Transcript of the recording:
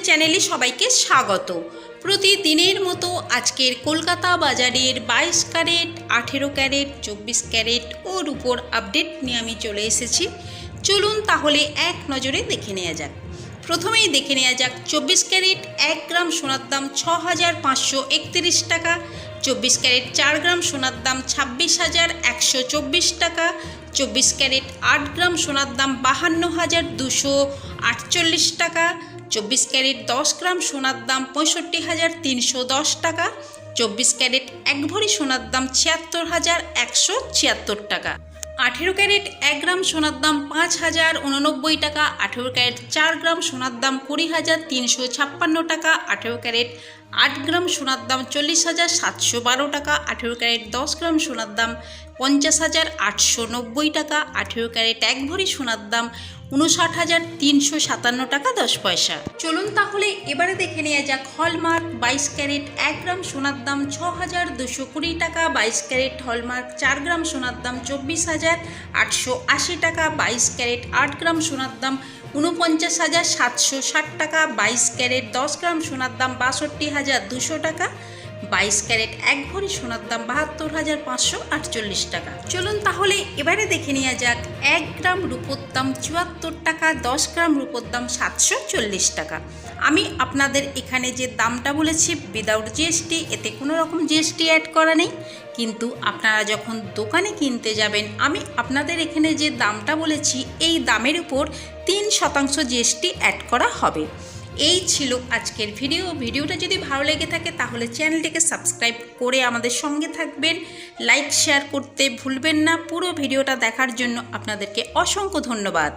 চ্যানেলে সবাইকে স্বাগত। প্রতিদিনের মতো আজকের কলকাতা বাজারের 22 ক্যারেট, 18 ক্যারেট, 24 ক্যারেট ও রূপোর আপডেট নিয়ে আমি চলে এসেছি। চলুন তাহলে এক নজরে দেখে নেওয়া যাক। প্রথমেই দেখে নেওয়া যাক 24 ক্যারেট 1 গ্রাম সোনার দাম 6531 টাকা, 24 ক্যারেট 4 গ্রাম সোনার দাম 26,124 টাকা, 24 ক্যারেট 8 গ্রাম সোনার দাম 52,248 টাকা, 24 ক্যারেট 10 গ্রাম সোনার দাম 65,310 টাকা, 24 ক্যারেট 1 ভরি সোনার দাম 76,176 টাকা, 18 ক্যারেট 1 গ্রাম সোনার দাম 5,089 টাকা, 18 ক্যারেট 4 গ্রাম সোনার দাম 20,356 টাকা, 18 ক্যারেট 8 গ্রাম সোনার দাম 40,712 টাকা, 18 ক্যারেট 10 গ্রাম সোনার দাম 50,890 টাকা, 18 ক্যারেট 1 ভরি সোনার দাম 59,357 টাকা 10 পয়সা। চলুন তাহলে এবারে দেখে নেওয়া যাক হলমার্ক 22 ক্যারেট 1 গ্রাম সোনার দাম 6,220 টাকা, 22 ক্যারেট হলমার্ক 4 গ্রাম সোনার দাম 24,880 টাকা, 22 ক্যারেট 8 গ্রাম সোনার দাম 49,760 টাকা, 22 ক্যারেট 10 গ্রাম সোনার দাম 62,200 টাকা, 22 ক্যারেট 1 ভরি সোনার দাম 72,548 টাকা। চলুন তাহলে এবারে দেখে নেওয়া যাক 1 গ্রাম রূপোর দাম 74 টাকা, 10 গ্রাম রূপোর দাম 740 টাকা। আমি আপনাদের এখানে যে দামটা বলেছি উইদাউট জিএসটি, এতে কোনো রকম জিএসটি অ্যাড করা নেই, কিন্তু আপনারা যখন দোকানে কিনতে যাবেন আমি আপনাদের এখানে যে দামটা বলেছি এই দামের উপর 3% জিএসটি অ্যাড করা হবে। এই ছিল আজকের ভিডিওটা যদি ভালো লেগে থাকে তাহলে চ্যানেলটিকে সাবস্ক্রাইব করে আমাদের সঙ্গে থাকবেন, লাইক শেয়ার করতে ভুলবেন না। পুরো ভিডিওটা দেখার জন্য আপনাদেরকে অসংখ্য ধন্যবাদ।